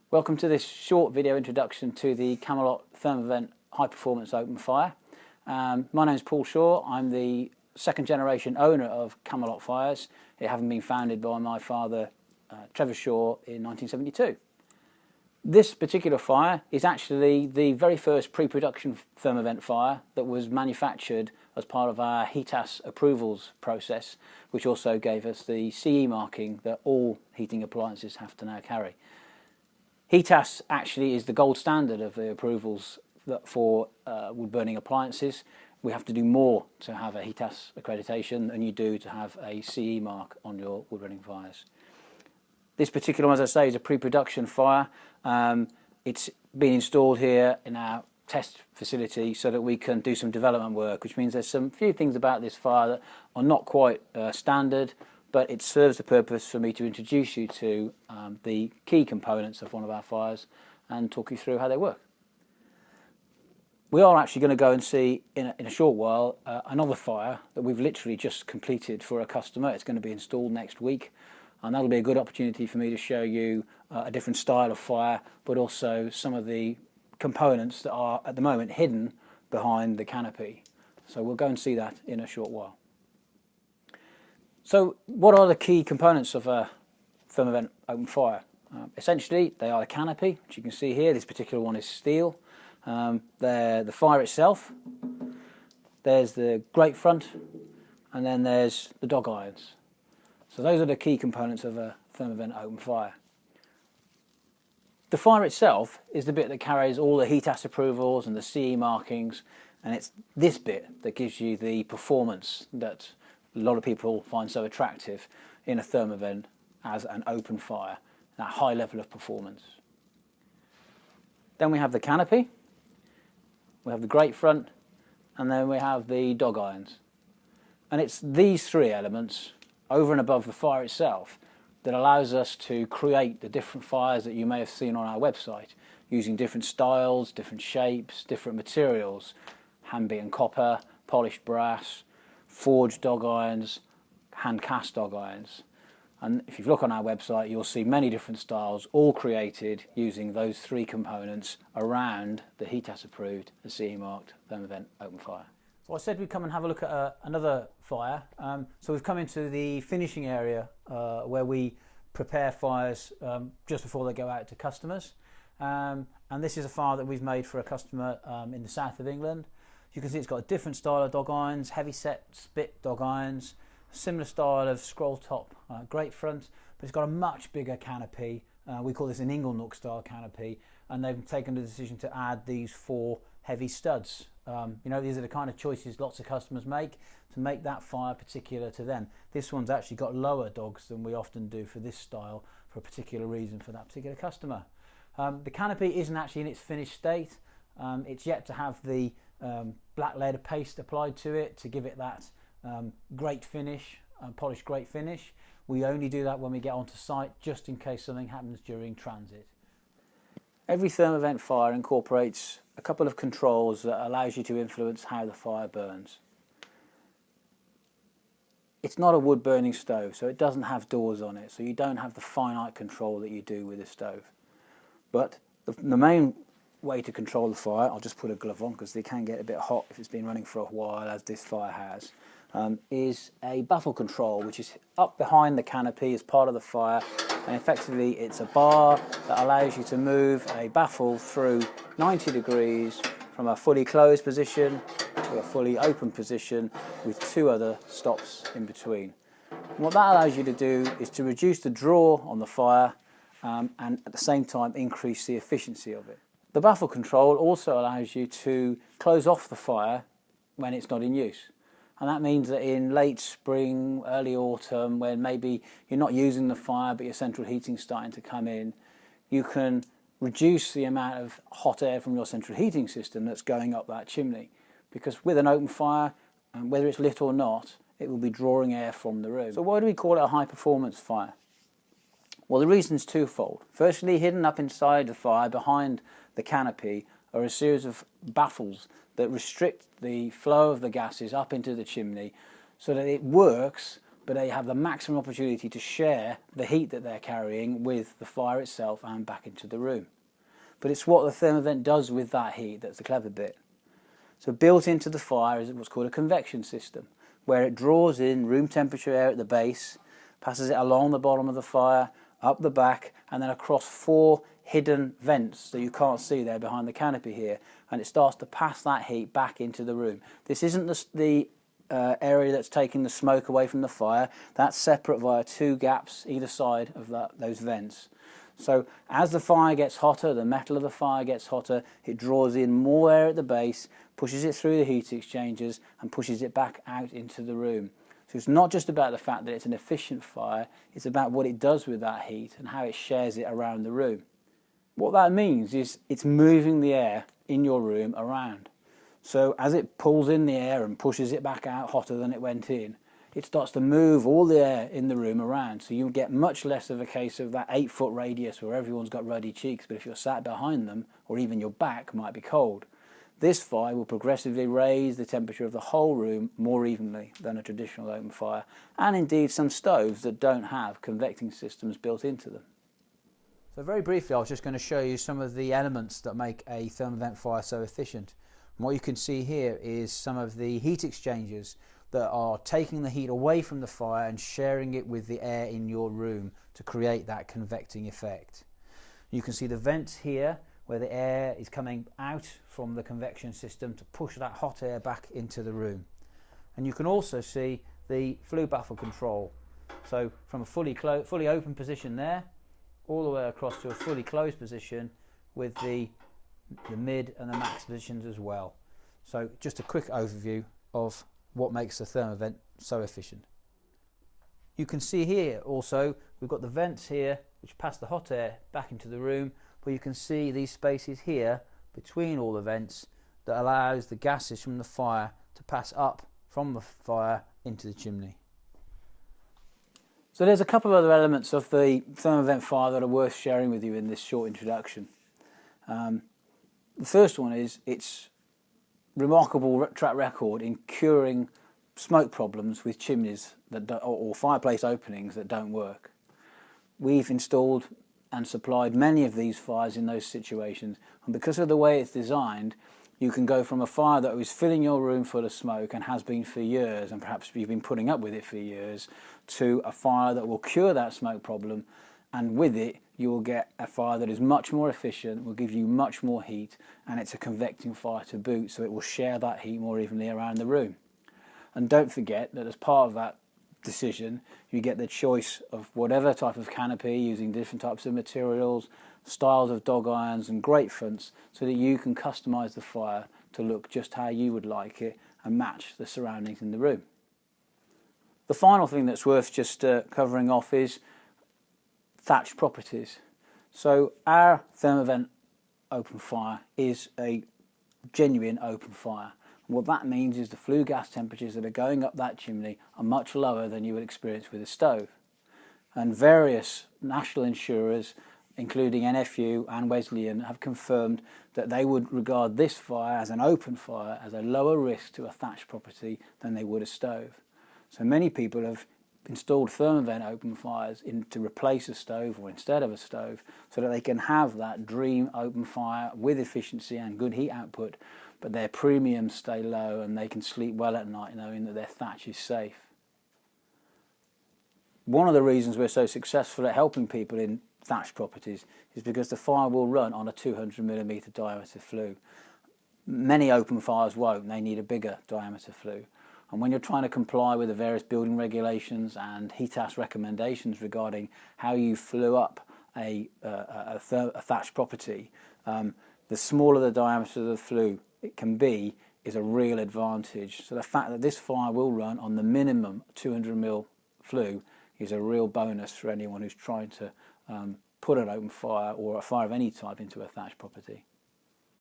Welcome to this short video introduction to the Camelot Thermovent high performance open fire. My name is Paul Shaw. I'm the second generation owner of Camelot fires, it having been founded by my father Trevor Shaw in 1972. This particular fire is actually the very first pre-production Thermovent fire that was manufactured as part of our HETAS approvals process, which also gave us the CE marking that all heating appliances have to now carry. HETAS actually is the gold standard of the approvals for wood burning appliances. We have to do more to have a HETAS accreditation than you do to have a CE mark on your wood burning fires. This particular one, as I say, is a pre-production fire. It's been installed here in our test facility so that we can do some development work, which means there's some few things about this fire that are not quite standard, but it serves the purpose for me to introduce you to the key components of one of our fires and talk you through how they work. We are actually going to go and see in a short while another fire that we've literally just completed for a customer. It's going to be installed next week, and that'll be a good opportunity for me to show you a different style of fire, but also some of the components that are at the moment hidden behind the canopy. So we'll go and see that in a short while. So what are the key components of a Thermovent open fire? Essentially, they are the canopy, which you can see here. This particular one is steel. The fire itself, there's the grate front, and then there's the dog irons. So those are the key components of a Thermovent open fire. The fire itself is the bit that carries all the HETAS approvals and the CE markings, and it's this bit that gives you the performance that a lot of people find so attractive in a Thermovent as an open fire, that high level of performance. Then we have the canopy, we have the grate front, and then we have the dog irons. And it's these three elements, over and above the fire itself, that allows us to create the different fires that you may have seen on our website, using different styles, different shapes, different materials, hand-beaten copper, polished brass, forged dog irons, hand cast dog irons. And if you look on our website, you'll see many different styles, all created using those three components around the HETAS approved and CE marked Thermovent open fire. So I said we'd come and have a look at another fire. So we've come into the finishing area where we prepare fires just before they go out to customers. And this is a fire that we've made for a customer in the south of England. You can see it's got a different style of dog irons, heavy set spit dog irons, similar style of scroll top grate front, but it's got a much bigger canopy. We call this an inglenook style canopy, and they've taken the decision to add these 4 heavy studs. You know, these are the kind of choices lots of customers make to make that fire particular to them. This one's actually got lower dogs than we often do for this style for a particular reason for that particular customer. The canopy isn't actually in its finished state. It's yet to have the black lead paste applied to it to give it that grate finish, polished grate finish. We only do that when we get onto site, just in case something happens during transit. Every Thermovent fire incorporates a couple of controls that allows you to influence how the fire burns. It's not a wood burning stove, so it doesn't have doors on it, so you don't have the finite control that you do with a stove. But the main way to control the fire, I'll just put a glove on because they can get a bit hot if it's been running for a while, as this fire has, is a baffle control, which is up behind the canopy as part of the fire, and effectively it's a bar that allows you to move a baffle through 90 degrees from a fully closed position to a fully open position with 2 other stops in between. And what that allows you to do is to reduce the draw on the fire and at the same time increase the efficiency of it. The baffle control also allows you to close off the fire when it's not in use. And that means that in late spring, early autumn, when maybe you're not using the fire but your central heating's starting to come in, you can reduce the amount of hot air from your central heating system that's going up that chimney. Because with an open fire, whether it's lit or not, it will be drawing air from the room. So why do we call it a high performance fire? Well, the reason's twofold. Firstly, hidden up inside the fire behind the canopy are a series of baffles that restrict the flow of the gases up into the chimney so that it works but they have the maximum opportunity to share the heat that they're carrying with the fire itself and back into the room. But it's what the Thermovent does with that heat that's the clever bit. So built into the fire is what's called a convection system, where it draws in room temperature air at the base, passes it along the bottom of the fire, up the back, and then across 4 hidden vents that you can't see there behind the canopy here, and it starts to pass that heat back into the room. This isn't the area that's taking the smoke away from the fire. That's separate via 2 gaps either side of those vents. So as the fire gets hotter, the metal of the fire gets hotter, it draws in more air at the base, pushes it through the heat exchangers and pushes it back out into the room. So it's not just about the fact that it's an efficient fire, it's about what it does with that heat and how it shares it around the room. What that means is it's moving the air in your room around. So as it pulls in the air and pushes it back out hotter than it went in, it starts to move all the air in the room around. So you get much less of a case of that 8-foot radius where everyone's got ruddy cheeks, but if you're sat behind them, or even your back might be cold. This fire will progressively raise the temperature of the whole room more evenly than a traditional open fire, and indeed some stoves that don't have convecting systems built into them. So very briefly, I was just going to show you some of the elements that make a Thermovent fire so efficient. And what you can see here is some of the heat exchangers that are taking the heat away from the fire and sharing it with the air in your room to create that convecting effect. You can see the vents here where the air is coming out from the convection system to push that hot air back into the room. And you can also see the flue baffle control. So from a fully open position there, all the way across to a fully closed position with the mid and the max positions as well. So just a quick overview of what makes the Thermovent so efficient. You can see here also we've got the vents here which pass the hot air back into the room, but you can see these spaces here between all the vents that allows the gases from the fire to pass up from the fire into the chimney. So there's a couple of other elements of the Thermovent fire that are worth sharing with you in this short introduction. The first one is its remarkable track record in curing smoke problems with chimneys that or fireplace openings that don't work. We've installed and supplied many of these fires in those situations, and because of the way it's designed, you can go from a fire that was filling your room full of smoke and has been for years, and perhaps you've been putting up with it for years, to a fire that will cure that smoke problem, and with it you will get a fire that is much more efficient, will give you much more heat, and it's a convecting fire to boot, so it will share that heat more evenly around the room. And don't forget that as part of that decision you get the choice of whatever type of canopy using different types of materials, styles of dog irons and grate fronts, so that you can customise the fire to look just how you would like it and match the surroundings in the room. The final thing that's worth just covering off is thatched properties. So our Thermovent open fire is a genuine open fire. And what that means is the flue gas temperatures that are going up that chimney are much lower than you would experience with a stove. And various national insurers, including NFU and Wesleyan, have confirmed that they would regard this fire as an open fire as a lower risk to a thatched property than they would a stove. So many people have installed Thermovent open fires to replace a stove or instead of a stove, so that they can have that dream open fire with efficiency and good heat output, but their premiums stay low and they can sleep well at night knowing that their thatch is safe. One of the reasons we're so successful at helping people in thatched properties is because the fire will run on a 200mm diameter flue. Many open fires won't, they need a bigger diameter flue. And when you're trying to comply with the various building regulations and HETAS recommendations regarding how you flue up a thatched property, the smaller the diameter of the flue it can be is a real advantage. So the fact that this fire will run on the minimum 200mm flue is a real bonus for anyone who's trying to put an open fire or a fire of any type into a thatched property.